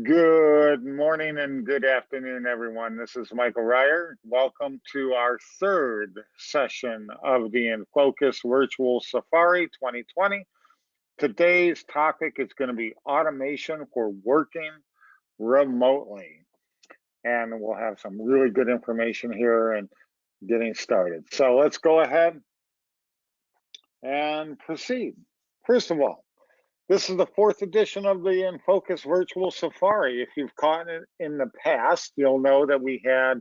Good morning and good afternoon, everyone. This is Michael Ryer. Welcome to our third session of the In Focus Virtual Safari 2020. Today's topic is going to be automation for working remotely. And we'll have some really good information here and getting started. So let's go ahead and proceed. First of all, this is the fourth edition of the In Focus Virtual Safari. If you've caught it in the past, you'll know that we had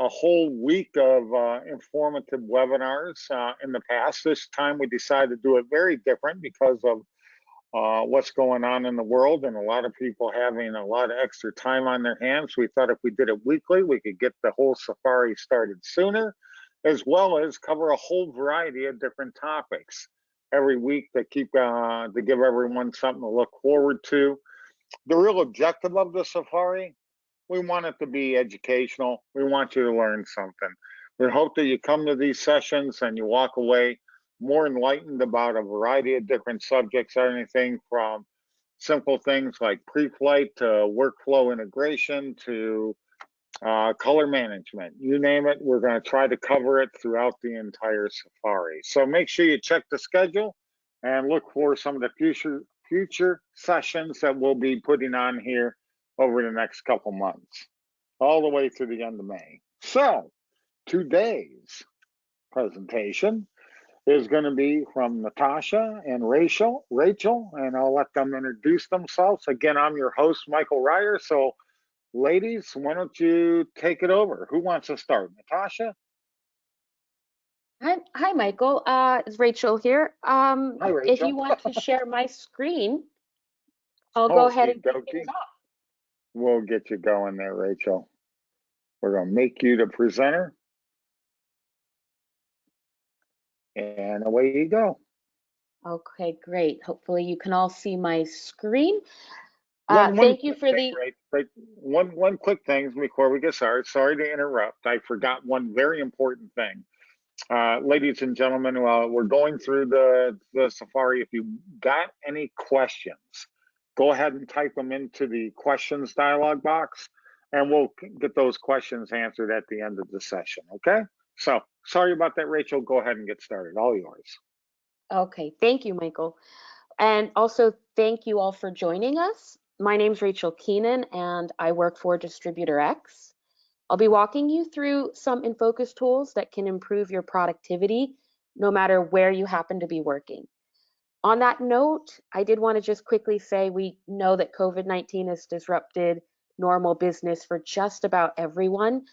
a whole week of informative webinars in the past. This time we decided to do it very different because of what's going on in the world and a lot of people having a lot of extra time on their hands. We thought if we did it weekly, we could get the whole safari started sooner, as well as cover a whole variety of different topics every week to give everyone something to look forward to. The real objective of the safari, we want it to be educational. We want you to learn something. We hope that you come to these sessions and you walk away more enlightened about a variety of different subjects, anything from simple things like pre-flight to workflow integration to color management, you name it. We're going to try to cover it throughout the entire safari. So make sure you check the schedule and look for some of the future sessions that we'll be putting on here over the next couple months, all the way through the end of May. So today's presentation is going to be from Natasha and Rachel, and I'll let them introduce themselves. Again, I'm your host, Michael Ryer. So ladies, why don't you take it over? Who wants to start? Natasha? Hi, Michael. It's Rachel here. Hi, Rachel. If you want to share my screen, I'll go ahead and kick things off. We'll get you going there, Rachel. We're going to make you the presenter. And away you go. Okay, great. Hopefully you can all see my screen. Thank you for the... One quick thing before we get started. Sorry to interrupt. I forgot one very important thing. Ladies and gentlemen, while we're going through the safari, if you got any questions, go ahead and type them into the questions dialog box, and we'll get those questions answered at the end of the session, okay? So, sorry about that, Rachel. Go ahead and get started. All yours. Okay, thank you, Michael. And also, thank you all for joining us. My name's Rachel Keenan, and I work for Distributor X. I'll be walking you through some In Focus tools that can improve your productivity, no matter where you happen to be working. On that note, I did want to just quickly say we know that COVID-19 has disrupted normal business for just about everyone,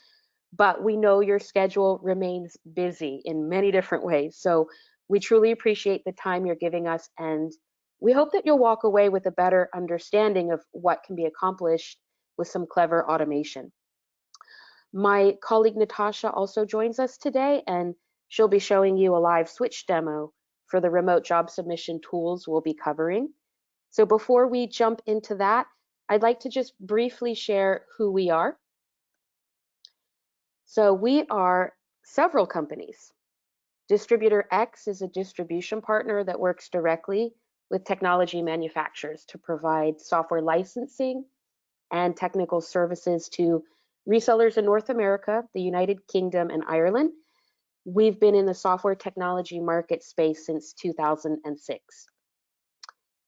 but we know your schedule remains busy in many different ways. So we truly appreciate the time you're giving us, and we hope that you'll walk away with a better understanding of what can be accomplished with some clever automation. My colleague Natasha also joins us today, and she'll be showing you a live switch demo for the remote job submission tools we'll be covering. So before we jump into that, I'd like to just briefly share who we are. So we are several companies. Distributor X is a distribution partner that works directly with technology manufacturers to provide software licensing and technical services to resellers in North America, the United Kingdom, and Ireland. We've been in the software technology market space since 2006.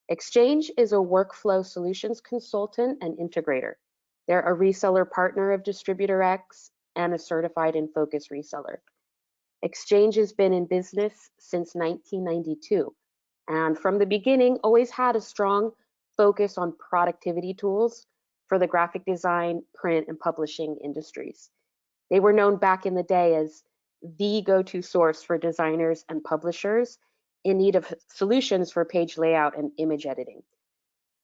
Exchange is a workflow solutions consultant and integrator. They're a reseller partner of Distributor X and a certified In Focus reseller. Exchange has been in business since 1992, and from the beginning always had a strong focus on productivity tools for the graphic design, print, and publishing industries. They were known back in the day as the go-to source for designers and publishers in need of solutions for page layout and image editing.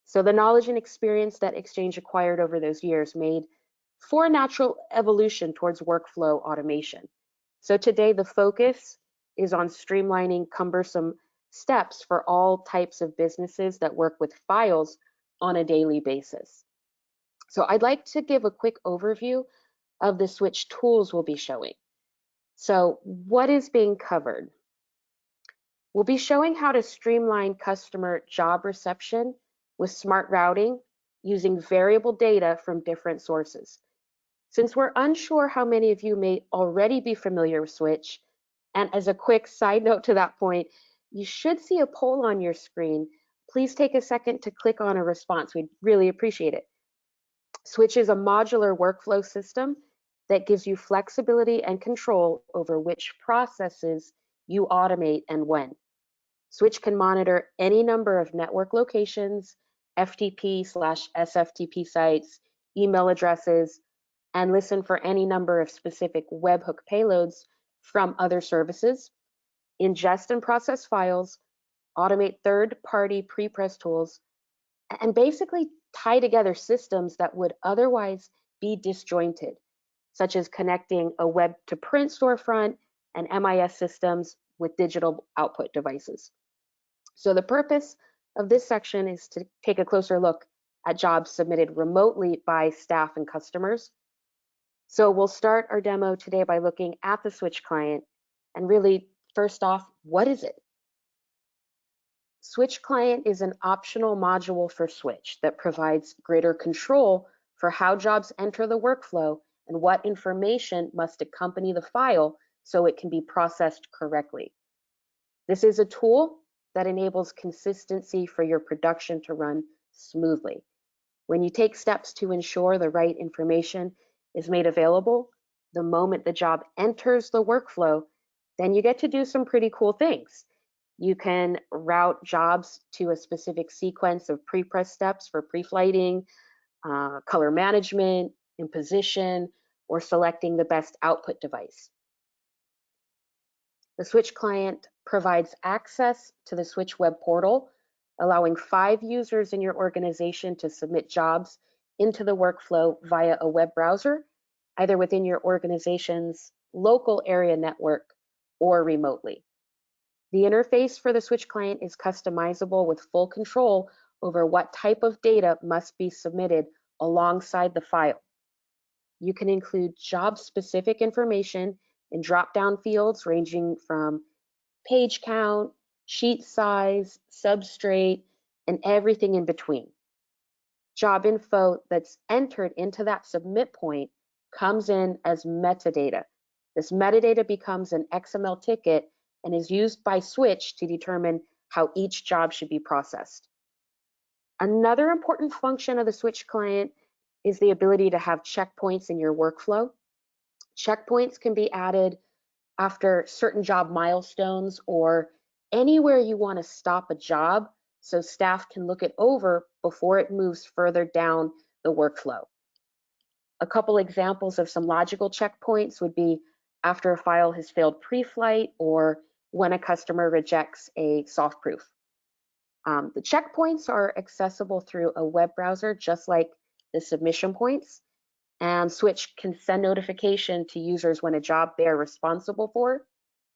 So the knowledge and experience that Exchange acquired over those years made for a natural evolution towards workflow automation. So today the focus is on streamlining cumbersome steps for all types of businesses that work with files on a daily basis. So I'd like to give a quick overview of the switch tools we'll be showing. So what is being covered? We'll be showing how to streamline customer job reception with smart routing using variable data from different sources. Since we're unsure how many of you may already be familiar with Switch, and as a quick side note to that point, you should see a poll on your screen. Please take a second to click on a response. We'd really appreciate it. Switch is a modular workflow system that gives you flexibility and control over which processes you automate and when. Switch can monitor any number of network locations, FTP/SFTP sites, email addresses, and listen for any number of specific webhook payloads from other services, ingest and process files, automate third-party prepress tools, and basically tie together systems that would otherwise be disjointed, such as connecting a web to print storefront and MIS systems with digital output devices. So the purpose of this section is to take a closer look at jobs submitted remotely by staff and customers. So we'll start our demo today by looking at the Switch client, and really, first off, what is it? Switch client is an optional module for Switch that provides greater control for how jobs enter the workflow and what information must accompany the file so it can be processed correctly. This is a tool that enables consistency for your production to run smoothly. When you take steps to ensure the right information is made available the moment the job enters the workflow, then you get to do some pretty cool things. You can route jobs to a specific sequence of pre-press steps for pre-flighting, color management, imposition, or selecting the best output device. The Switch client provides access to the Switch web portal, allowing 5 users in your organization to submit jobs into the workflow via a web browser, either within your organization's local area network or remotely. The interface for the Switch client is customizable with full control over what type of data must be submitted alongside the file. You can include job-specific information in drop-down fields ranging from page count, sheet size, substrate, and everything in between. Job info that's entered into that submit point comes in as metadata. This metadata becomes an XML ticket and is used by Switch to determine how each job should be processed. Another important function of the Switch client is the ability to have checkpoints in your workflow. Checkpoints can be added after certain job milestones or anywhere you want to stop a job so staff can look it over before it moves further down the workflow. A couple examples of some logical checkpoints would be after a file has failed pre-flight or when a customer rejects a soft proof. The checkpoints are accessible through a web browser, just like the submission points, and Switch can send notification to users when a job they're responsible for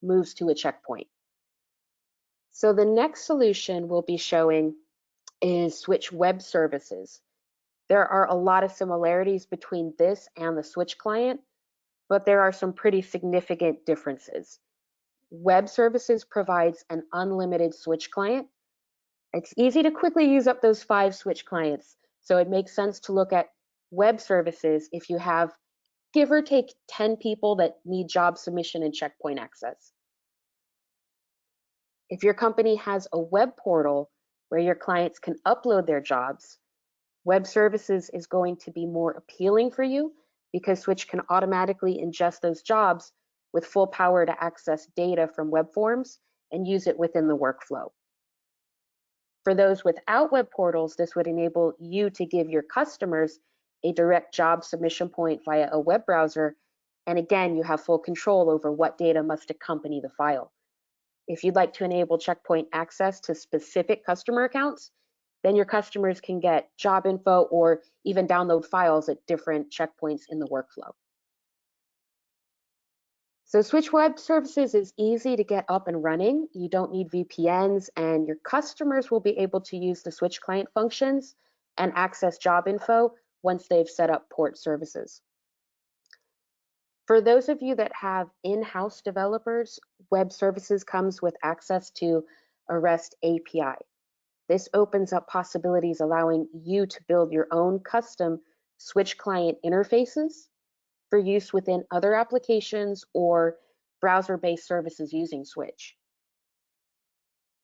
moves to a checkpoint. So the next solution we'll be showing is Switch Web Services. There are a lot of similarities between this and the Switch client, but there are some pretty significant differences. Web Services provides an unlimited Switch client. It's easy to quickly use up those 5 Switch clients, so it makes sense to look at Web Services if you have, give or take, 10 people that need job submission and checkpoint access. If your company has a web portal where your clients can upload their jobs, Web Services is going to be more appealing for you because Switch can automatically ingest those jobs with full power to access data from web forms and use it within the workflow. For those without web portals, this would enable you to give your customers a direct job submission point via a web browser, and again, you have full control over what data must accompany the file. If you'd like to enable checkpoint access to specific customer accounts, then your customers can get job info or even download files at different checkpoints in the workflow. So Switch Web Services is easy to get up and running. You don't need VPNs, and your customers will be able to use the Switch client functions and access job info once they've set up port services. For those of you that have in-house developers, Web Services comes with access to a REST API. This opens up possibilities allowing you to build your own custom switch client interfaces for use within other applications or browser-based services using Switch.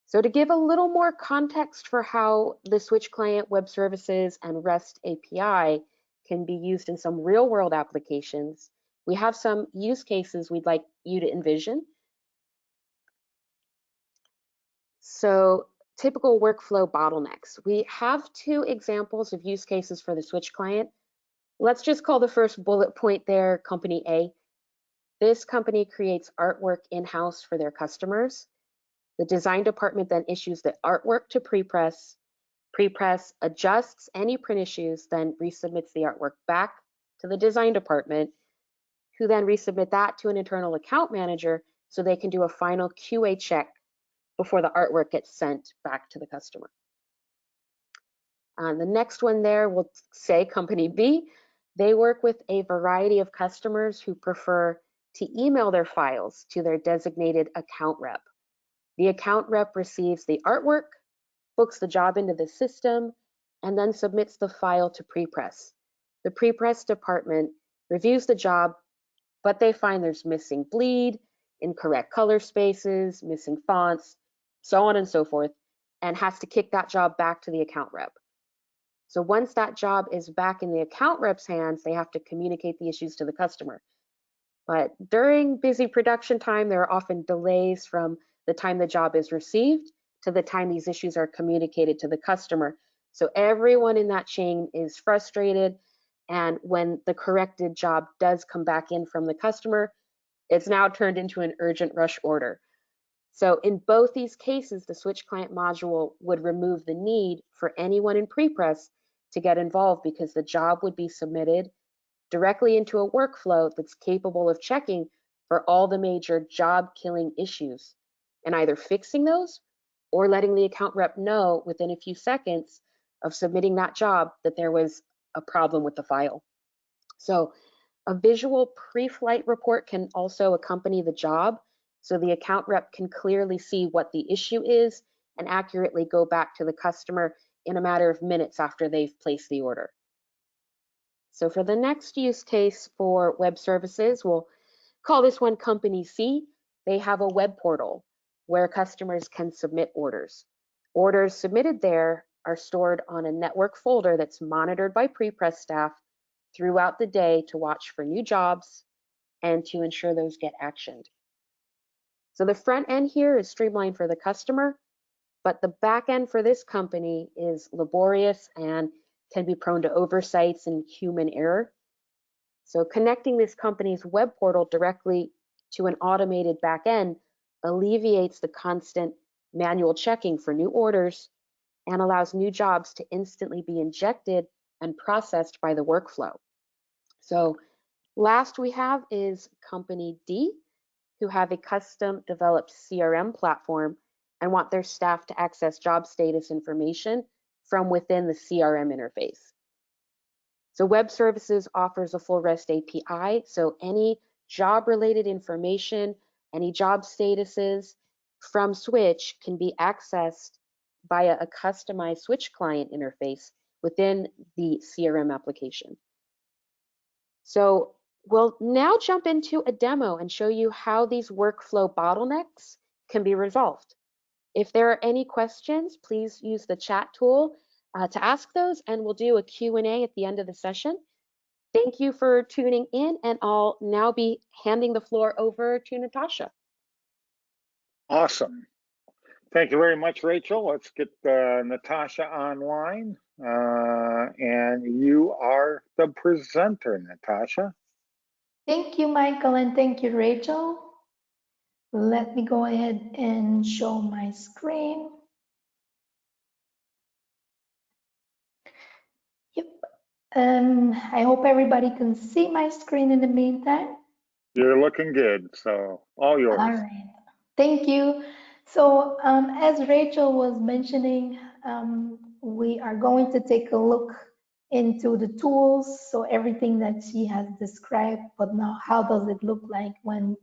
So to give a little more context for how the Switch client web services and REST API can be used in some real-world applications, we have some use cases we'd like you to envision. So typical workflow bottlenecks. We have 2 examples of use cases for the Switch client. Let's just call the first bullet point there Company A. This company creates artwork in-house for their customers. The design department then issues the artwork to prepress. Prepress adjusts any print issues, then resubmits the artwork back to the design department, who then resubmit that to an internal account manager so they can do a final QA check before the artwork gets sent back to the customer. The next one there, we'll say Company B. They work with a variety of customers who prefer to email their files to their designated account rep. The account rep receives the artwork, books the job into the system, and then submits the file to prepress. The prepress department reviews the job, but they find there's missing bleed, incorrect color spaces, missing fonts, so on and so forth, and has to kick that job back to the account rep. So once that job is back in the account rep's hands, they have to communicate the issues to the customer. But during busy production time, there are often delays from the time the job is received to the time these issues are communicated to the customer. So everyone in that chain is frustrated. And when the corrected job does come back in from the customer, it's now turned into an urgent rush order. So in both these cases, the Switch client module would remove the need for anyone in prepress to get involved because the job would be submitted directly into a workflow that's capable of checking for all the major job-killing issues and either fixing those or letting the account rep know within a few seconds of submitting that job that there was a problem with the file. So a visual pre-flight report can also accompany the job, so the account rep can clearly see what the issue is and accurately go back to the customer in a matter of minutes after they've placed the order. So for the next use case for web services, we'll call this one Company C. They have a web portal where customers can submit orders. Orders submitted there are stored on a network folder that's monitored by prepress staff throughout the day to watch for new jobs and to ensure those get actioned. So the front end here is streamlined for the customer, but the back end for this company is laborious and can be prone to oversights and human error. So connecting this company's web portal directly to an automated back end alleviates the constant manual checking for new orders and allows new jobs to instantly be injected and processed by the workflow. So last we have is Company D, who have a custom developed CRM platform and want their staff to access job status information from within the CRM interface. So Web Services offers a full REST API, so any job-related information, any job statuses from Switch can be accessed via a customized Switch client interface within the CRM application. So we'll now jump into a demo and show you how these workflow bottlenecks can be resolved. If there are any questions, please use the chat tool to ask those, and we'll do a Q&A at the end of the session. Thank you for tuning in, and I'll now be handing the floor over to Natasha. Awesome. Thank you very much, Rachel. Let's get Natasha online. And you are the presenter, Natasha. Thank you, Michael, and thank you, Rachel. Let me go ahead and show my screen. Yep. I hope everybody can see my screen in the meantime. You're looking good, so all yours. All right. Thank you. So as Rachel was mentioning, we are going to take a look into the tools. So everything that she has described, but now how does it look like when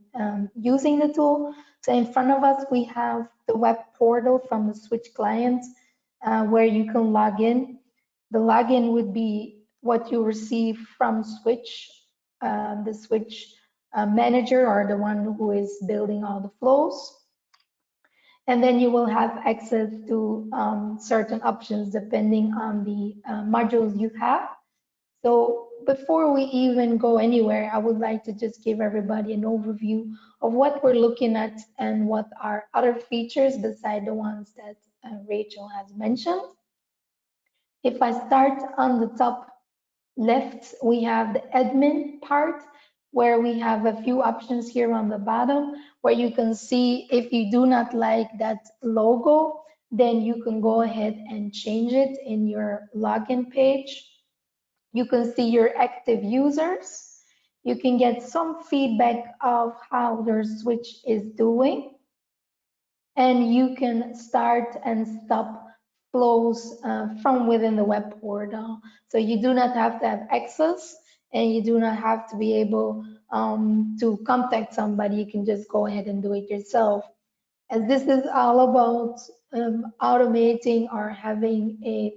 using the tool? So in front of us, we have the web portal from the Switch client. where you can log in. The login would be what you receive from Switch, the Switch manager, or the one who is building all the flows. And then you will have access to certain options depending on the modules you have. So before we even go anywhere, I would like to just give everybody an overview of what we're looking at and what are other features beside the ones that Rachel has mentioned. If I start on the top left, we have the admin part, where we have a few options here on the bottom, where you can see if you do not like that logo, then you can go ahead and change it in your login page. You can see your active users. You can get some feedback of how their switch is doing. And you can start and stop flows from within the web portal. So you do not have to have access, and you do not have to be able to contact somebody. You can just go ahead and do it yourself. As this is all about automating or having a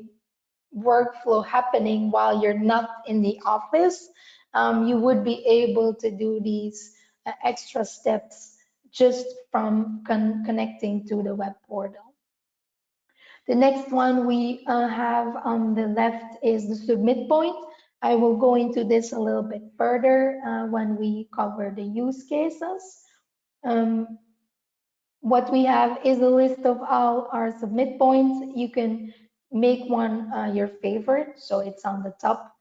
workflow happening while you're not in the office, you would be able to do these extra steps just from connecting to the web portal. The next one we have on the left is the submit point. I will go into this a little bit further when we cover the use cases. What we have is a list of all our submit points. You can make one your favorite, so it's on the top.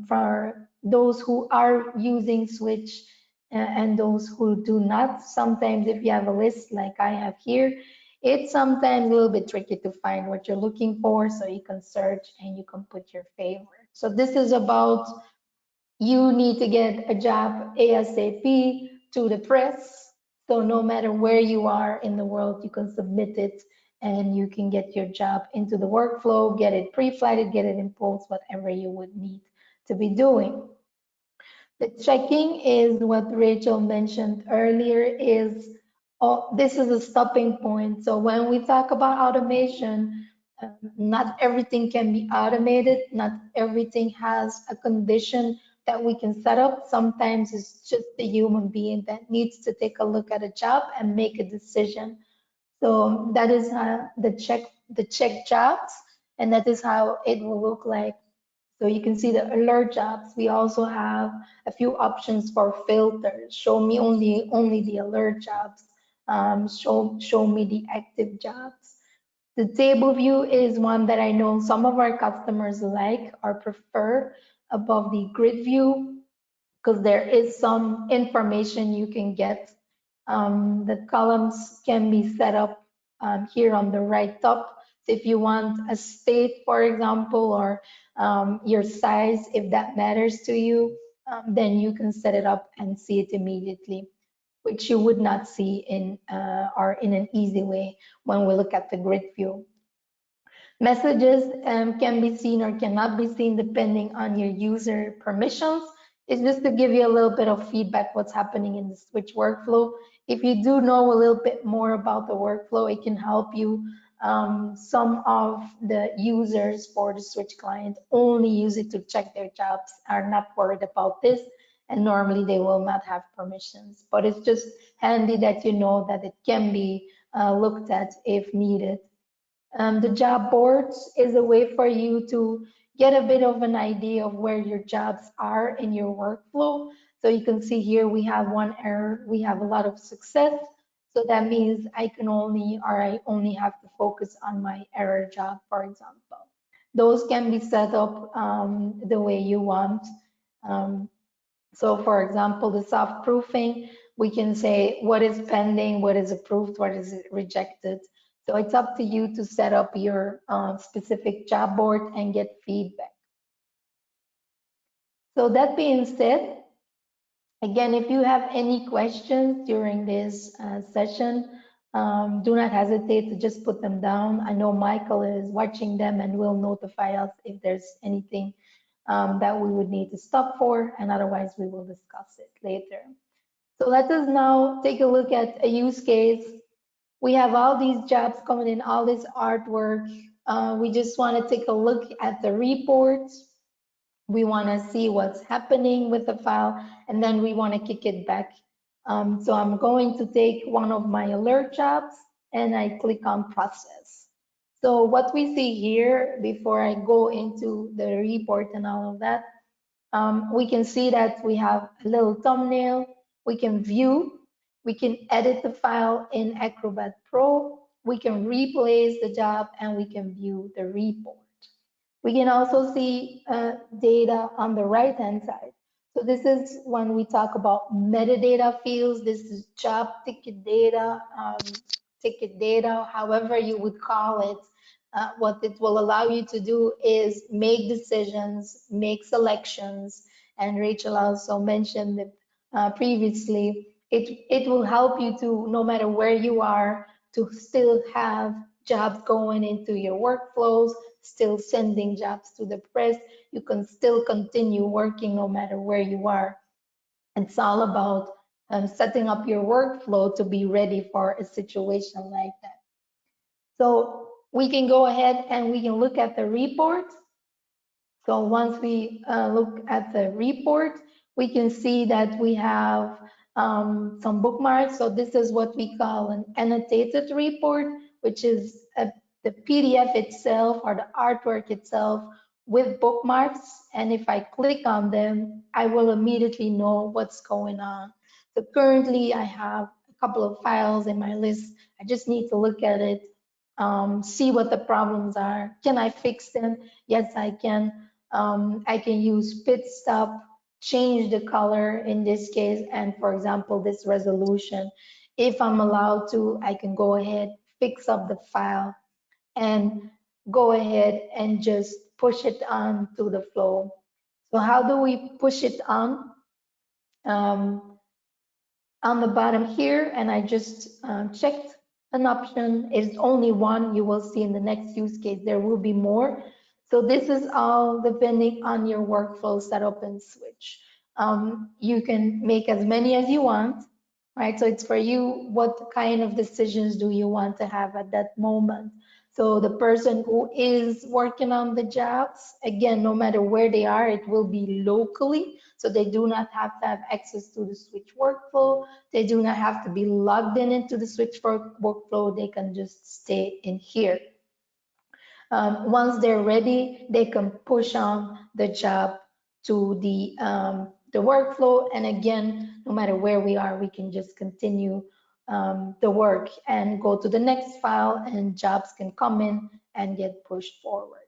For those who are using Switch and those who do not, sometimes if you have a list like I have here, it's sometimes a little bit tricky to find what you're looking for, so you can search and you can put your favorite. So this is about you need to get a job ASAP to the press. So no matter where you are in the world, you can submit it and you can get your job into the workflow, get it pre-flighted, get it in post, whatever you would need to be doing. The checking is what Rachel mentioned earlier is, this is a stopping point. So when we talk about automation, not everything can be automated. Not everything has a condition that we can set up. Sometimes it's just the human being that needs to take a look at a job and make a decision. So that is how the check jobs, and that is how it will look like. So you can see the alert jobs. We also have a few options for filters. Show me only the alert jobs. Show me the active jobs. The table view is one that I know some of our customers like or prefer above the grid view, because there is some information you can get. The columns can be set up here on the right top. So if you want a state, for example, or your size, if that matters to you, then you can set it up and see it immediately, which you would not see in or in an easy way when we look at the grid view. Messages can be seen or cannot be seen depending on your user permissions. It's just to give you a little bit of feedback what's happening in the Switch workflow. If you do know a little bit more about the workflow, it can help you. Some of the users for the Switch client only use it to check their jobs, are not worried about this, and normally they will not have permissions. But it's just handy that you know that it can be looked at if needed. The job boards is a way for you to get a bit of an idea of where your jobs are in your workflow. So you can see here we have one error, we have a lot of success. So that means I only have to focus on my error job, for example. Those can be set up the way you want. So for example, the soft proofing, we can say what is pending, what is approved, what is rejected. So it's up to you to set up your specific job board and get feedback. So that being said, again, if you have any questions during this session, do not hesitate to just put them down. I know Michael is watching them and will notify us if there's anything that we would need to stop for, and otherwise we will discuss it later. So let us now take a look at a use case. We have all these jobs coming in, all this artwork. We just want to take a look at the report. We want to see what's happening with the file, and then we want to kick it back. So I'm going to take one of my alert jobs and I click on process. So what we see here, before I go into the report and all of that, we can see that we have a little thumbnail. We can view, we can edit the file in Acrobat Pro, we can replace the job, and we can view the report. We can also see data on the right-hand side. So this is when we talk about metadata fields. This is job ticket data, however you would call it. What it will allow you to do is make decisions, make selections, and Rachel also mentioned that previously, it will help you to, no matter where you are, to still have jobs going into your workflows, still sending jobs to the press. You can still continue working no matter where you are. It's all about setting up your workflow to be ready for a situation like that. So we can go ahead and we can look at the report. So once we look at the report, we can see that we have some bookmarks. So this is what we call an annotated report, which is the PDF itself or the artwork itself with bookmarks. And if I click on them, I will immediately know what's going on. So currently I have a couple of files in my list. I just need to look at it, see what the problems are. Can I fix them? Yes, I can. I can use pit stop, change the color in this case, and for example, this resolution. If I'm allowed to, I can go ahead, fix up the file, and go ahead and just push it on to the flow. So how do we push it on? On the bottom here, and I just checked an option. It's only one. You will see in the next use case there will be more. So this is all depending on your workflow setup and switch. You can make as many as you want, right? So it's for you, what kind of decisions do you want to have at that moment? So the person who is working on the jobs, again, no matter where they are, it will be locally. So they do not have to have access to the switch workflow. They do not have to be logged in into the switch workflow. They can just stay in here. Once they're ready, they can push on the job to the workflow. And again, no matter where we are, we can just continue the work and go to the next file, and jobs can come in and get pushed forward.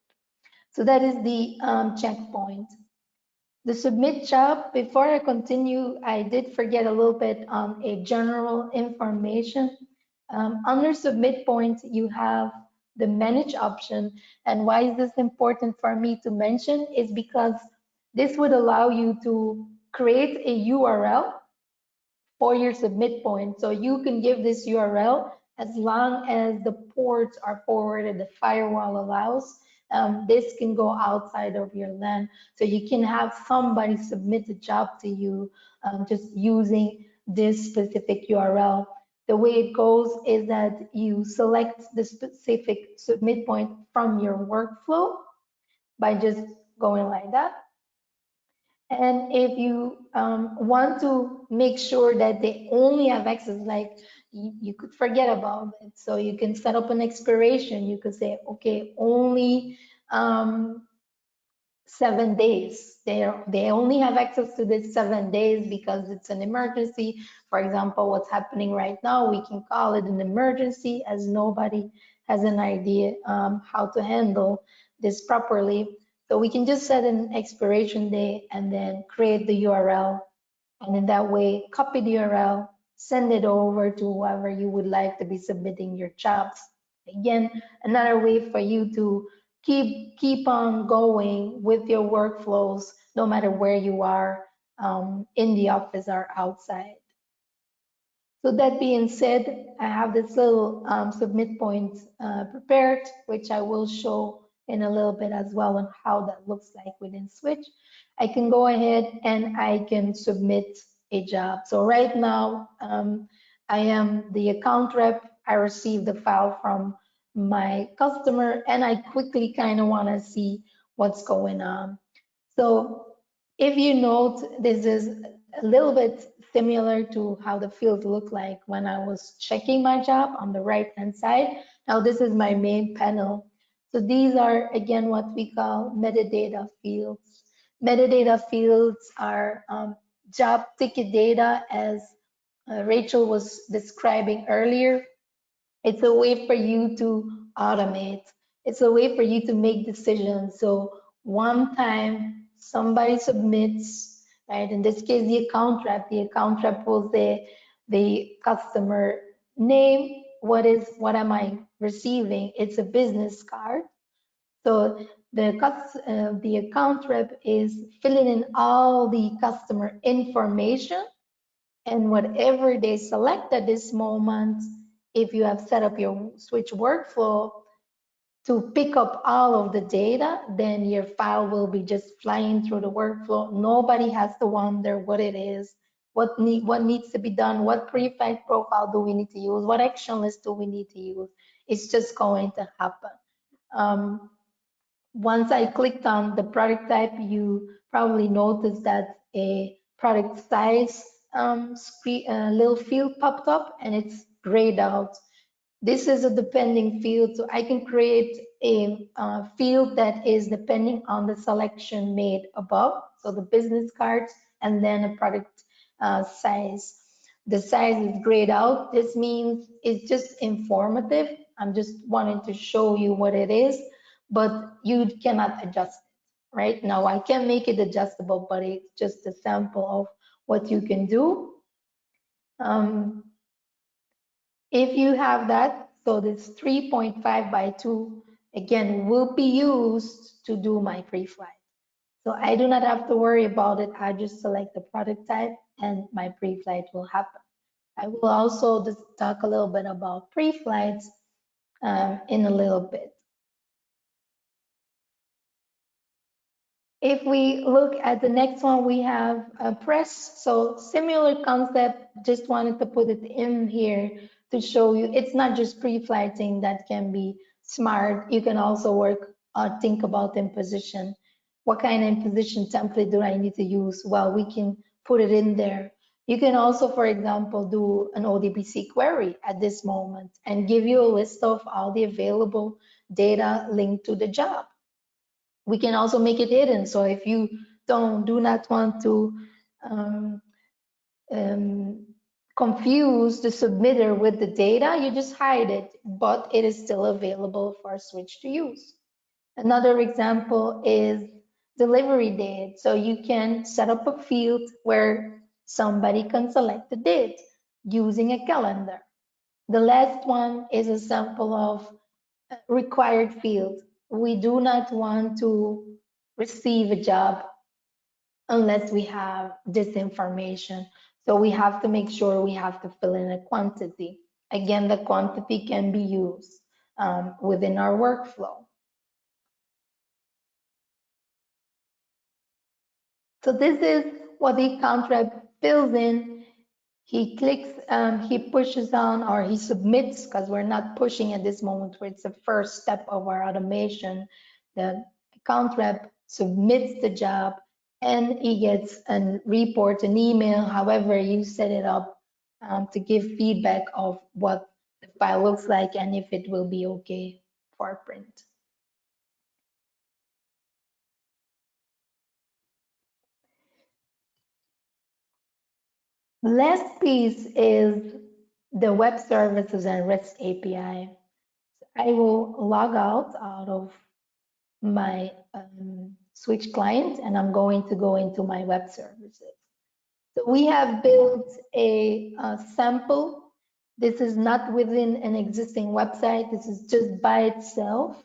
So that is the checkpoint. The submit job, before I continue, I did forget a little bit on a general information. Under submit point, you have the manage option. And why is this important for me to mention is because this would allow you to create a URL for your submit point. So you can give this URL as long as the ports are forwarded, the firewall allows. This can go outside of your LAN. So you can have somebody submit a job to you just using this specific URL. The way it goes is that you select the specific submit point from your workflow by just going like that. And if you want to make sure that they only have access, like you could forget about it. So you can set up an expiration. You could say, okay, only 7 days. They only have access to this 7 days because it's an emergency. For example, what's happening right now, we can call it an emergency as nobody has an idea how to handle this properly. So we can just set an expiration date and then create the URL. And in that way, copy the URL, send it over to whoever you would like to be submitting your jobs. Again, another way for you to keep on going with your workflows, no matter where you are, in the office or outside. So that being said, I have this little submit point prepared, which I will show in a little bit as well on how that looks like within Switch. I can go ahead and I can submit a job. So right now, I am the account rep. I received the file from my customer, and I quickly kind of want to see what's going on. So if you note, this is a little bit similar to how the fields look like when I was checking my job on the right hand side. Now this is my main panel. So these are again what we call metadata fields. Metadata fields are job ticket data, as Rachel was describing earlier. It's a way for you to automate. It's a way for you to make decisions. So one time somebody submits, right? In this case, the account rep will say the customer name, what am I receiving? It's a business card. So the account rep is filling in all the customer information, and whatever they select at this moment, if you have set up your switch workflow to pick up all of the data, then your file will be just flying through the workflow. Nobody has to wonder what it is, what needs to be done, what pre-flight profile do we need to use, what action list do we need to use. It's just going to happen. Once I clicked on the product type, you probably noticed that a product size little field popped up, and it's grayed out. This is a depending field, so I can create a field that is depending on the selection made above, so the business cards, and then a product size. The size is grayed out. This means it's just informative. I'm just wanting to show you what it is, but you cannot adjust it. Right now, I can make it adjustable, but it's just a sample of what you can do. If you have that, so this 3.5 by 2, again, will be used to do my pre-flight. So I do not have to worry about it. I just select the product type and my pre-flight will happen. I will also just talk a little bit about pre-flights in a little bit. If we look at the next one, we have press. So similar concept, just wanted to put it in here to show you it's not just pre-flighting that can be smart. You can also think about imposition. What kind of imposition template do I need to use? Well, we can put it in there. You can also, for example, do an ODBC query at this moment and give you a list of all the available data linked to the job. We can also make it hidden. So if you do not want to confuse the submitter with the data, you just hide it, but it is still available for Switch to use. Another example is delivery date. So you can set up a field where somebody can select the date using a calendar. The last one is a sample of required field. We do not want to receive a job unless we have this information. So we have to make sure we have to fill in a quantity. Again, the quantity can be used within our workflow. So this is what the account rep fills in. He clicks, he pushes on, or he submits, because we're not pushing at this moment where it's the first step of our automation. The account rep submits the job and he gets a report, an email, however you set it up, to give feedback of what the file looks like and if it will be okay for print. The last piece is the web services and REST API. I will log out of my Switch client and I'm going to go into my web services. So we have built a sample. This is not within an existing website. This is just by itself.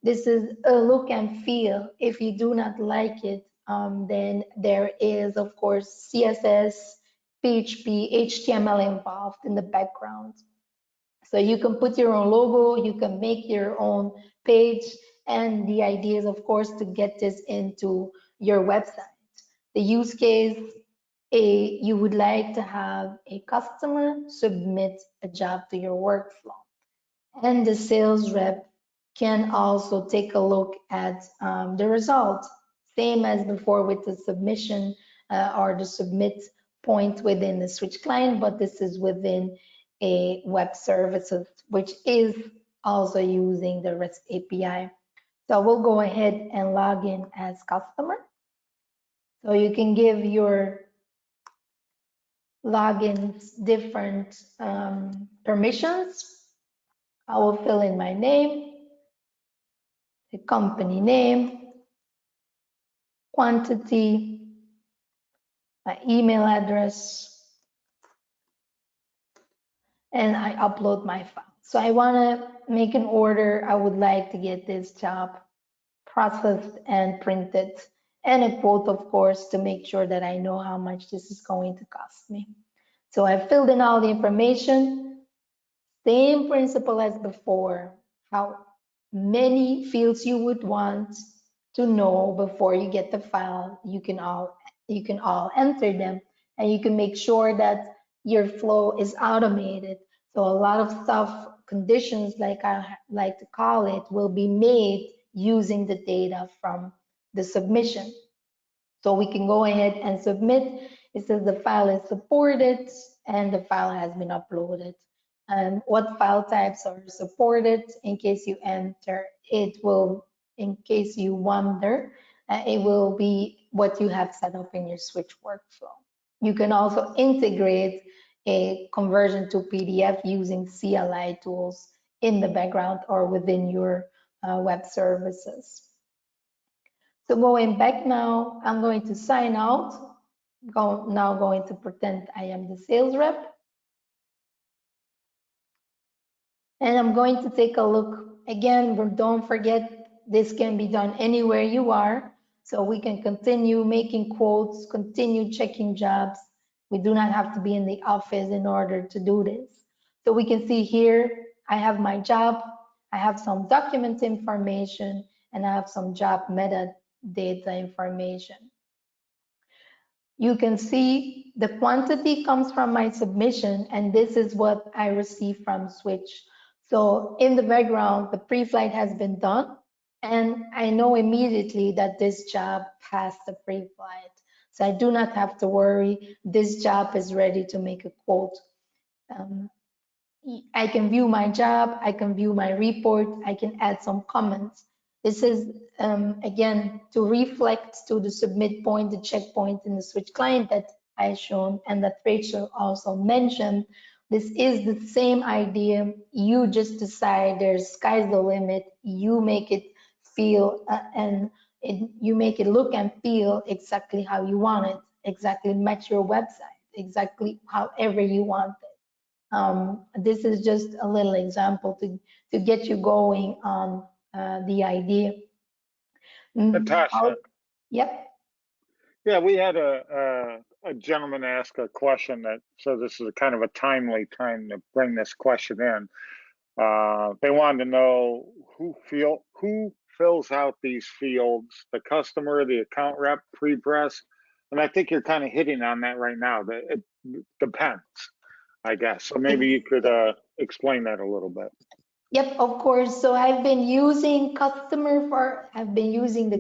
This is a look and feel. If you do not like it, then there is, of course, CSS, PHP, HTML involved in the background. So you can put your own logo, you can make your own page, and the idea is, of course, to get this into your website. The use case, you would like to have a customer submit a job to your workflow. and the sales rep can also take a look at the result. Same as before with the submission or the submit point within the switch client, but this is within a web services, which is also using the REST API. So we'll go ahead and log in as customer. So you can give your logins different permissions. I will fill in my name, the company name, quantity, my email address, and I upload my file. So I want to make an order. I would like to get this job processed and printed, and a quote, of course, to make sure that I know how much this is going to cost me. So I filled in all the information, same principle as before, how many fields you would want to know before you get the file. You can all enter them, and you can make sure that your flow is automated. So a lot of stuff, conditions, like I like to call it, will be made using the data from the submission. So we can go ahead and submit. It says the file is supported and the file has been uploaded. And what file types are supported, in case you enter, it will, in case you wonder, it will be what you have set up in your Switch workflow. You can also integrate a conversion to PDF using CLI tools in the background or within your web services. So going back now, I'm going to sign out. Now going to pretend I am the sales rep. And I'm going to take a look again, but don't forget this can be done anywhere you are. So we can continue making quotes, continue checking jobs. We do not have to be in the office in order to do this. So we can see here, I have my job, I have some document information, and I have some job metadata information. You can see the quantity comes from my submission, and this is what I received from Switch. So in the background, the pre-flight has been done, and I know immediately that this job passed the pre-flight. So I do not have to worry. This job is ready to make a quote. I can view my job, I can view my report, I can add some comments. This is, again, to reflect to the submit point, the checkpoint in the Switch client that I shown and that Rachel also mentioned. This is the same idea. You just decide there's sky's the limit. You make it feel you make it look and feel exactly how you want it, exactly match your website, exactly however you want it. This is just a little example to get you going on the idea. Natasha. Yep. Yeah, we had a gentleman ask a question that, so this is a kind of a timely time to bring this question in. They wanted to know who fills out these fields, the customer, the account rep, pre-press, and I think you're kind of hitting on that right now. That it depends, I guess. So maybe you could explain that a little bit. Yep, of course. So I've been using the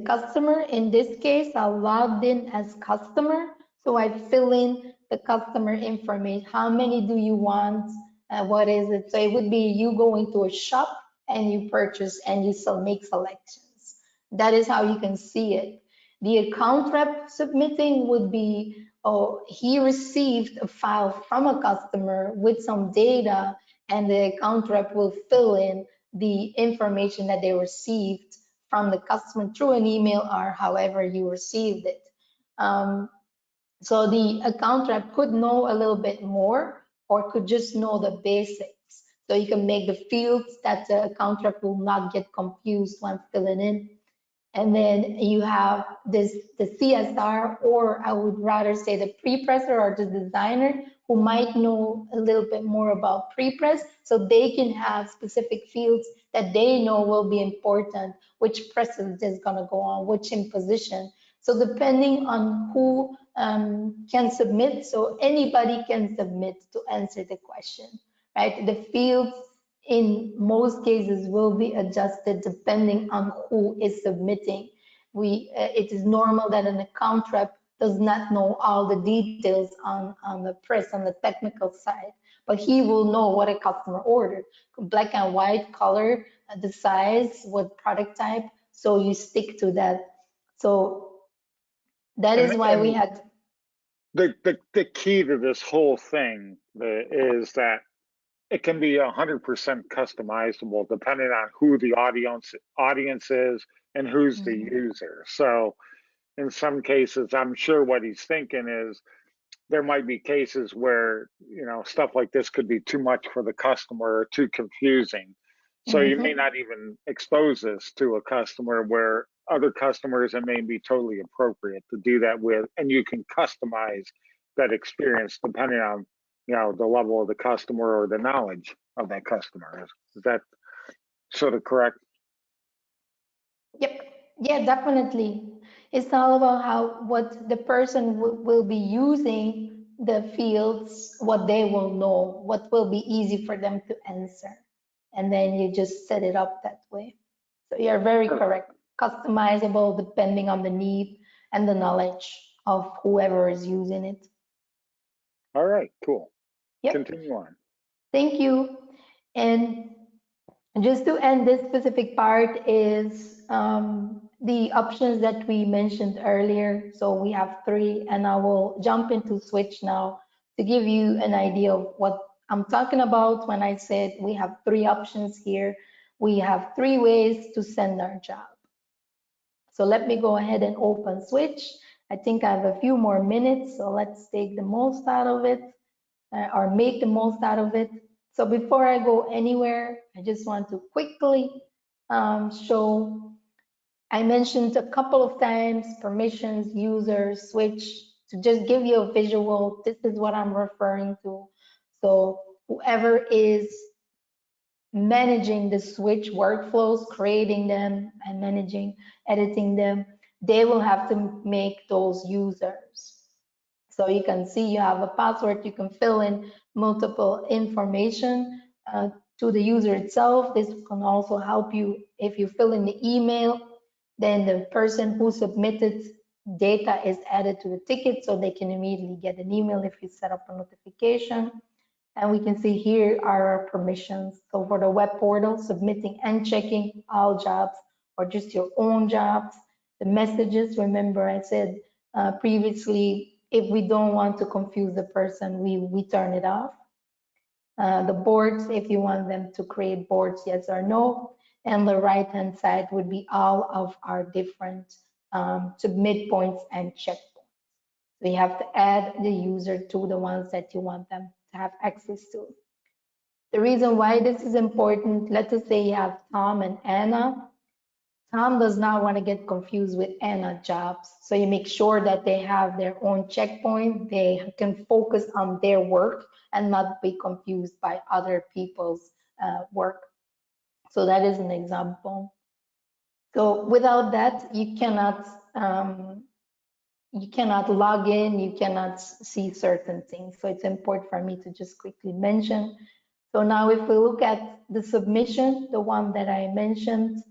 customer. In this case, I logged in as customer. So I fill in the customer information. How many do you want? What is it? So it would be you going to a shop and you purchase and you make selections. That is how you can see it. The account rep submitting would be, oh, he received a file from a customer with some data, and the account rep will fill in the information that they received from the customer through an email or however you received it. So the account rep could know a little bit more or could just know the basics. So you can make the fields that the account rep will not get confused when filling in. And then you have the CSR, or I would rather say the pre-presser or the designer, who might know a little bit more about pre-press, so they can have specific fields that they know will be important, which presses is going to go on, which imposition. So depending on who can submit, so anybody can submit to answer the question, right? The fields in most cases will be adjusted depending on who is submitting. It is normal that an account rep does not know all the details on the press, on the technical side, but he will know what a customer ordered. Black and white, color, the size, what product type, so you stick to that. So that is why we had. The key to this whole thing is that it can be 100% customizable depending on who the audience is and who's the user. So in some cases, I'm sure what he's thinking is there might be cases where, you know, stuff like this could be too much for the customer or too confusing. So you may not even expose this to a customer, where other customers it may be totally appropriate to do that with, and you can customize that experience depending on, you know, the level of the customer or the knowledge of that customer. Is that sort of correct? Yep. Yeah, definitely. It's all about what the person will be using the fields, what they will know, what will be easy for them to answer. And then you just set it up that way. So you're very correct. Customizable depending on the need and the knowledge of whoever is using it. All right, cool. Yep. Continue on. Thank you. And just to end this specific part is the options that we mentioned earlier. So we have 3, and I will jump into Switch now to give you an idea of what I'm talking about when I said we have 3 options here. We have 3 ways to send our job. So let me go ahead and open Switch. I think I have a few more minutes, so let's take the most out of it, or make the most out of it. So before I go anywhere, I just want to quickly show, I mentioned a couple of times, permissions, users, Switch, to just give you a visual. This is what I'm referring to. So whoever is managing the Switch workflows, creating them and managing, editing them, they will have to make those users. So you can see you have a password, you can fill in multiple information to the user itself. This can also help you if you fill in the email, then the person who submitted data is added to the ticket, so they can immediately get an email if you set up a notification. And we can see here are our permissions. So for the web portal, submitting and checking all jobs or just your own jobs. The messages, remember I said previously, if we don't want to confuse the person, we turn it off. The boards, if you want them to create boards, yes or no. And the right-hand side would be all of our different submit points and checkpoints. So you have to add the user to the ones that you want them to have access to. The reason why this is important, let's just say you have Tom and Anna. Tom does not want to get confused with Anna jobs. So you make sure that they have their own checkpoint. They can focus on their work and not be confused by other people's work. So that is an example. So without that, you cannot log in, you cannot see certain things. So it's important for me to just quickly mention. So now if we look at the submission, the one that I mentioned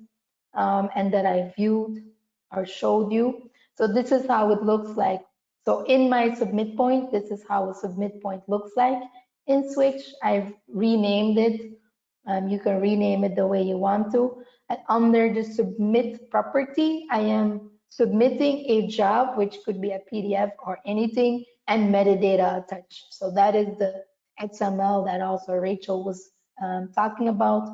and that I viewed or showed you. So this is how it looks like. So in my submit point, this is how a submit point looks like. In Switch, I've renamed it. You can rename it the way you want to. And under the submit property, I am submitting a job, which could be a PDF or anything, and metadata attached. So that is the XML that also Rachel was talking about.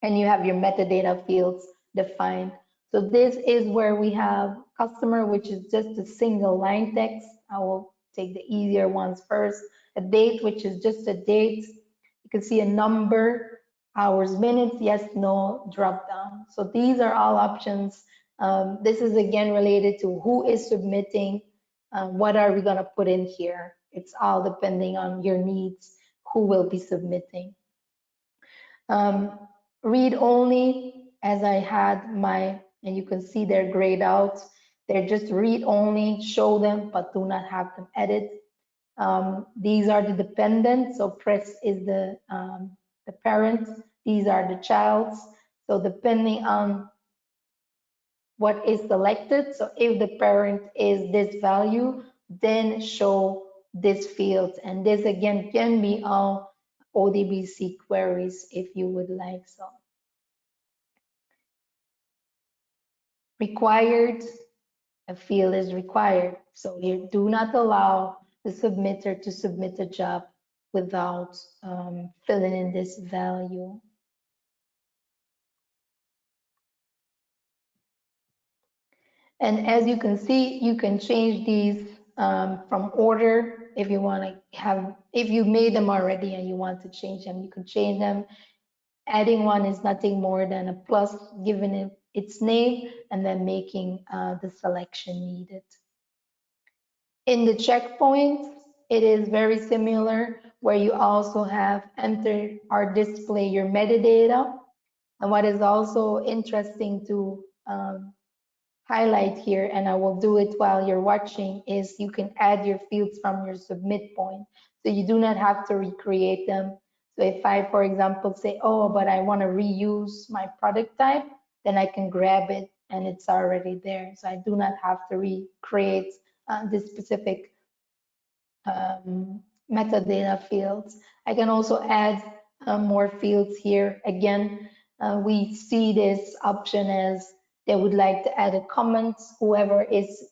And you have your metadata fields defined. So this is where we have customer, which is just a single line text. I will take the easier ones first. A date, which is just a date. You can see a number, hours, minutes, yes, no, drop down. So these are all options. This is again related to who is submitting, what are we gonna put in here. It's all depending on your needs, who will be submitting. Read only, as I had my, and you can see they're grayed out. They're just read only, show them, but do not have them edit. These are the dependents. So press is the the parent, these are the childs. So depending on what is selected, so if the parent is this value, then show this field. And this again can be all ODBC queries if you would like so. Required, a field is required. So you do not allow the submitter to submit a job without filling in this value. And as you can see, you can change these from order if you want to have, if you made them already and you want to change them, you can change them. Adding one is nothing more than a plus, giving it its name, and then making the selection needed. In the checkpoint, it is very similar, where you also have enter or display your metadata. And what is also interesting to highlight here, and I will do it while you're watching, is you can add your fields from your submit point. So you do not have to recreate them. So if I, for example, say, oh, but I want to reuse my product type, then I can grab it and it's already there. So I do not have to recreate this specific metadata fields. I can also add more fields here. Again, we see this option as they would like to add a comment, whoever is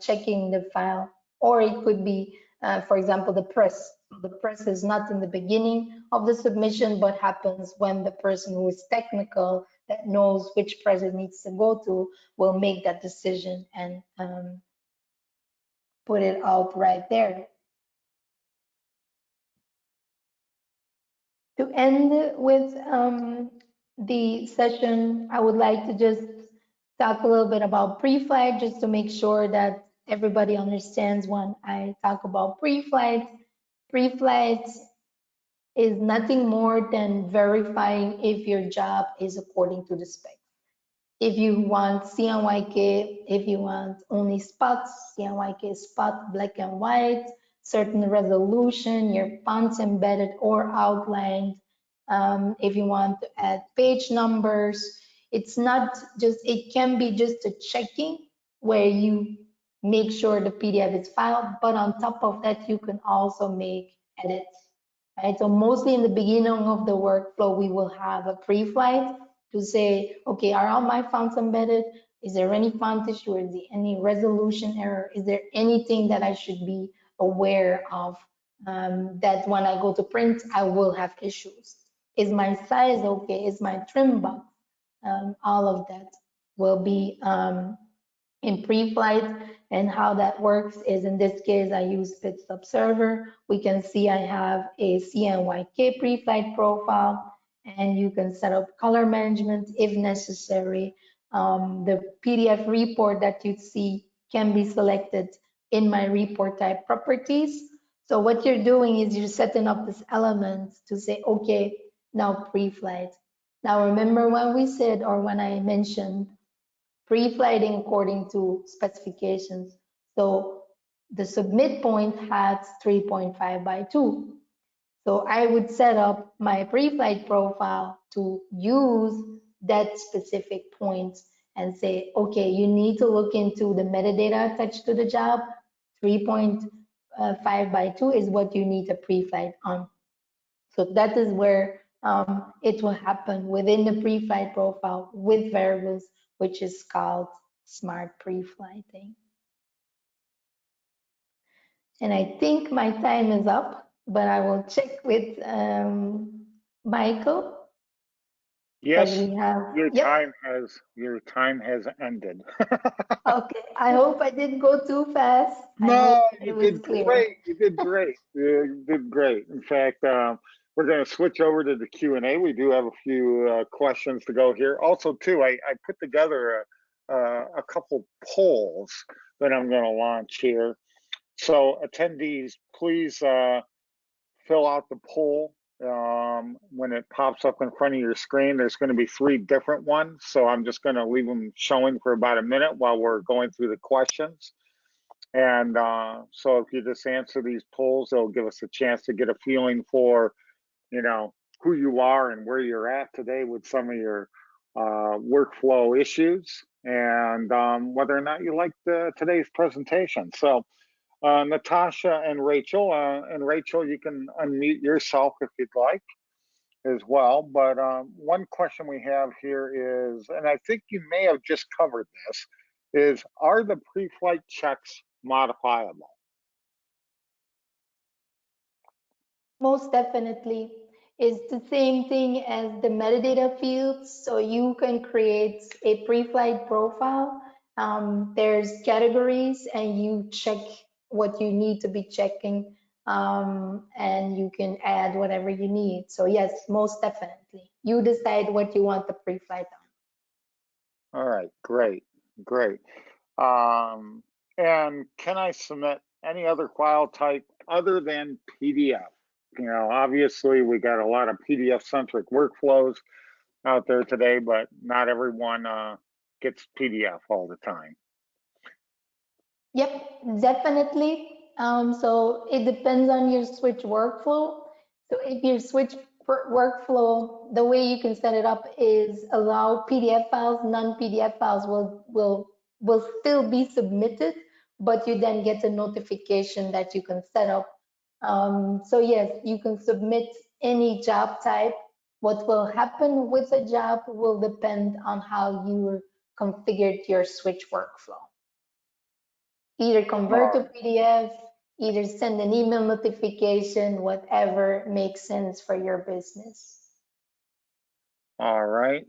checking the file, or it could be, for example, the press. The press is not in the beginning of the submission, but happens when the person who is technical that knows which press it needs to go to will make that decision and put it out right there. To end with the session, I would like to just talk a little bit about pre-flight, just to make sure that everybody understands when I talk about pre-flight. Pre-flight is nothing more than verifying if your job is according to the spec. If you want CMYK, if you want only spots, CMYK spot, black and white, certain resolution, your fonts embedded or outlined. If you want to add page numbers, it's not just, it can be just a checking where you make sure the PDF is filed, but on top of that, you can also make edits. Right? So mostly in the beginning of the workflow, we will have a pre-flight to say, okay, are all my fonts embedded? Is there any font issue? Is there any resolution error? Is there anything that I should be aware of that when I go to print, I will have issues? Is my size okay? Is my trim box? All of that will be in pre-flight. And how that works is, in this case, I use PitStop Server. We can see I have a CMYK pre-flight profile, and you can set up color management if necessary. The PDF report that you see can be selected in my report type properties. So what you're doing is you're setting up this element to say, okay, now pre-flight. Now remember when we said, or when I mentioned pre-flighting according to specifications. So the submit point has 3.5 by 2. So I would set up my pre-flight profile to use that specific point and say, okay, you need to look into the metadata attached to the job. 3.5 by 2 is what you need a pre-flight on. So that is where it will happen within the pre-flight profile with variables, which is called smart pre-flighting. And I think my time is up, but I will check with Michael. Yes, We have, your yep. time has ended. Okay, I hope I didn't go too fast. No, It you was did clear. great. You did great. You did great. In fact, we're going to switch over to the Q&A. We do have a few questions to go here. Also, too, I put together a couple polls that I'm going to launch here. So attendees, please fill out the poll. When it pops up in front of your screen, there's going to be 3 different ones. So I'm just going to leave them showing for about a minute while we're going through the questions. And so if you just answer these polls, they'll give us a chance to get a feeling for, you know, who you are and where you're at today with some of your workflow issues, and whether or not you liked today's presentation. So Natasha and Rachel, you can unmute yourself if you'd like as well. But one question we have here is, and I think you may have just covered this, is are the pre-flight checks modifiable? Most definitely. It's the same thing as the metadata fields. So you can create a pre-flight profile. There's categories and you check what you need to be checking, and you can add whatever you need. So yes, most definitely. You decide what you want the pre-flight on. All right, great. And can I submit any other file type other than PDF? You know, obviously we got a lot of PDF-centric workflows out there today, but not everyone gets PDF all the time. Yep, definitely. So it depends on your switch workflow. So if your switch workflow, the way you can set it up is allow PDF files, non-PDF files will still be submitted, but you then get a notification that you can set up. So yes, you can submit any job type. What will happen with the job will depend on how you configured your switch workflow. Either convert to PDF, either send an email notification, whatever makes sense for your business. All right.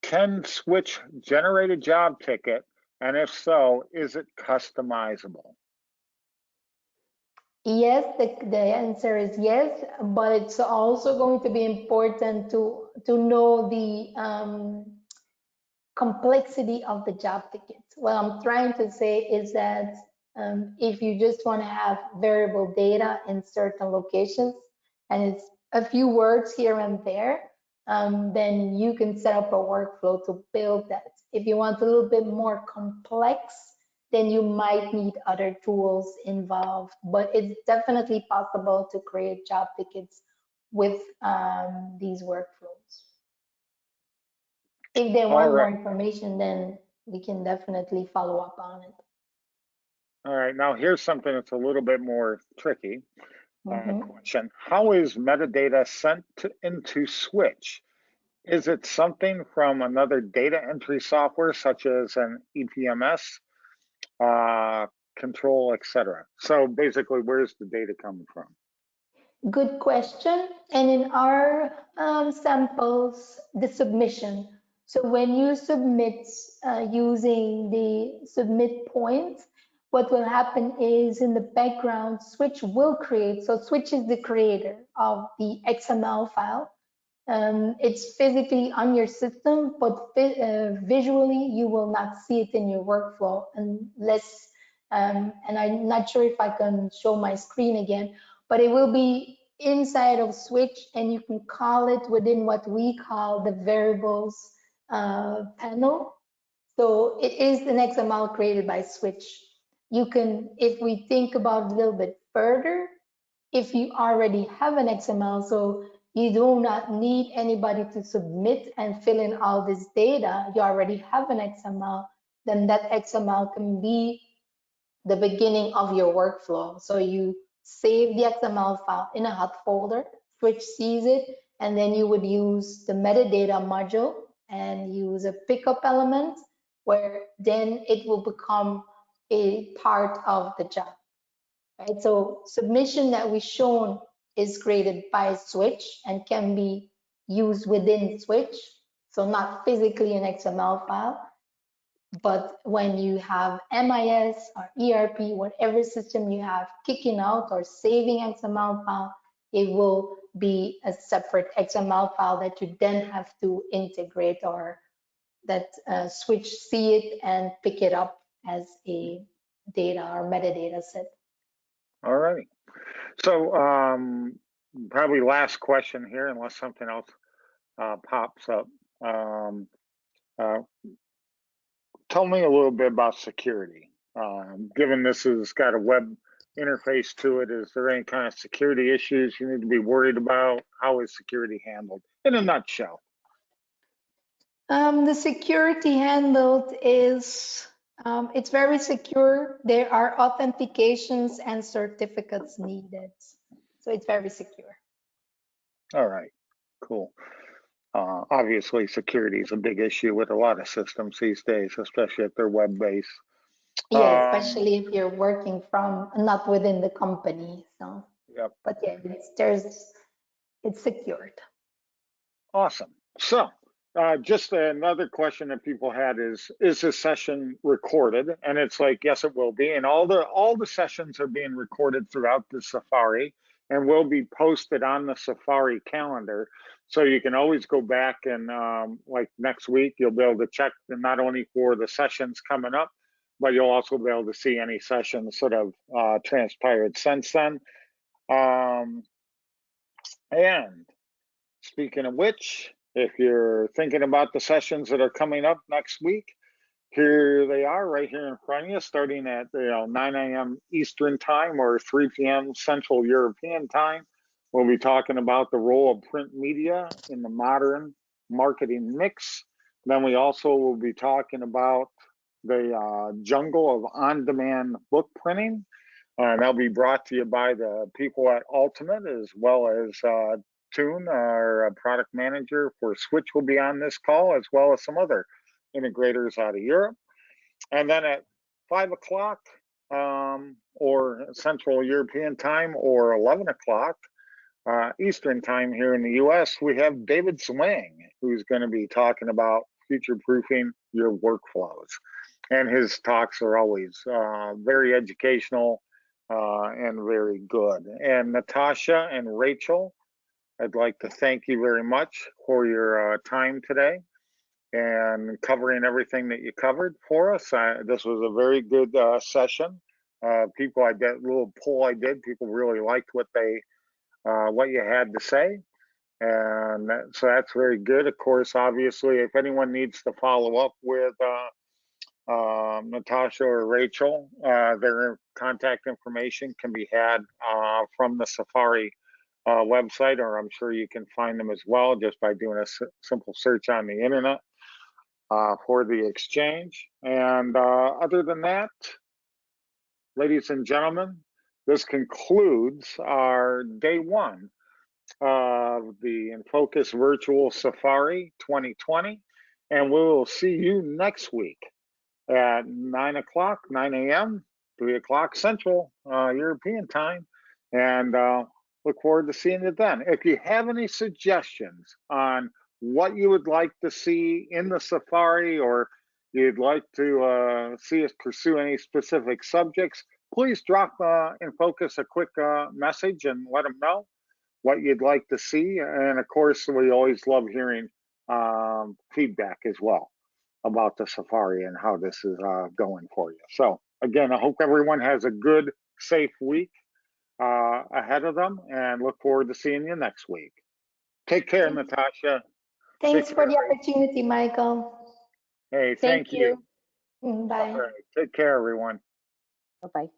Can Switch generate a job ticket? And if so, is it customizable? Yes, the answer is yes, but it's also going to be important to know the complexity of the job ticket. What I'm trying to say is that if you just want to have variable data in certain locations and it's a few words here and there, then you can set up a workflow to build that. If you want a little bit more complex, then you might need other tools involved, but it's definitely possible to create job tickets with these workflows. If they want more information, then we can definitely follow up on it. All right, now here's something that's a little bit more tricky. Question: how is metadata sent into Switch? Is it something from another data entry software such as an EPMS, control, etc.? So basically, where's the data coming from? Good question. And in our samples, the submission. So when you submit using the submit point, what will happen is in the background, Switch will create. So Switch is the creator of the XML file. It's physically on your system, but visually you will not see it in your workflow unless, and I'm not sure if I can show my screen again, but it will be inside of Switch and you can call it within what we call the variables panel. So it is an XML created by Switch. You can, if we think about it a little bit further, if you already have an XML, so you do not need anybody to submit and fill in all this data, you already have an XML, then that XML can be the beginning of your workflow. So you save the XML file in a hot folder, Switch sees it, and then you would use the metadata module and use a pickup element where then it will become a part of the job. Right? So submission that we've shown is created by Switch and can be used within Switch. So not physically an XML file, but when you have MIS or ERP, whatever system you have kicking out or saving XML file, it will be a separate XML file that you then have to integrate or that Switch see it and pick it up as a data or metadata set. All right. So probably last question here, unless something else pops up. Tell me a little bit about security. Given this has got a web interface to it? Is there any kind of security issues you need to be worried about? How is security handled in a nutshell? The security handled is, it's very secure. There are authentications and certificates needed. So it's very secure. All right, cool. Obviously, security is a big issue with a lot of systems these days, especially if they're web-based. Yeah, especially if you're working from, not within the company. So, Yep. but yeah, it's secured. Awesome. So, just another question that people had is this session recorded? And it's like, yes, it will be. And all the sessions are being recorded throughout the Safari and will be posted on the Safari calendar. So you can always go back and like next week, you'll be able to check not only for the sessions coming up, but you'll also be able to see any sessions that have transpired since then. And speaking of which, if you're thinking about the sessions that are coming up next week, here they are right here in front of you, starting at 9 a.m. Eastern time or 3 p.m. Central European time. We'll be talking about the role of print media in the modern marketing mix. Then we also will be talking about the jungle of on-demand book printing. And that'll be brought to you by the people at Ultimate, as well as Toon, our product manager for Switch, will be on this call, as well as some other integrators out of Europe. And then at 5 o'clock or Central European time, or 11 o'clock Eastern time here in the US, we have David Zwang, who's going to be talking about future-proofing your workflows. And his talks are always very educational and very good. And Natasha and Rachel, I'd like to thank you very much for your time today and covering everything that you covered for us. This was a very good session. People, I did a little poll I did. People really liked what you had to say, and so that's very good. Of course, obviously, if anyone needs to follow up with Natasha or Rachel, their contact information can be had from the Safari website, or I'm sure you can find them as well just by doing a simple search on the internet for the exchange. And other than that, ladies and gentlemen, this concludes our day one of the InFocus Virtual Safari 2020. And we'll see you next week at 9 o'clock, 9 a.m., 3 o'clock Central European time. And look forward to seeing you then. If you have any suggestions on what you would like to see in the Safari, or you'd like to see us pursue any specific subjects, please drop InFocus a quick message and let them know what you'd like to see. And of course, we always love hearing feedback as well about the Safari and how this is going for you. So again, I hope everyone has a good, safe week ahead of them, and look forward to seeing you next week. Take care, Natasha. Thanks for the opportunity, Michael. Hey, thank you. Bye. All right. Take care, everyone. Bye-bye.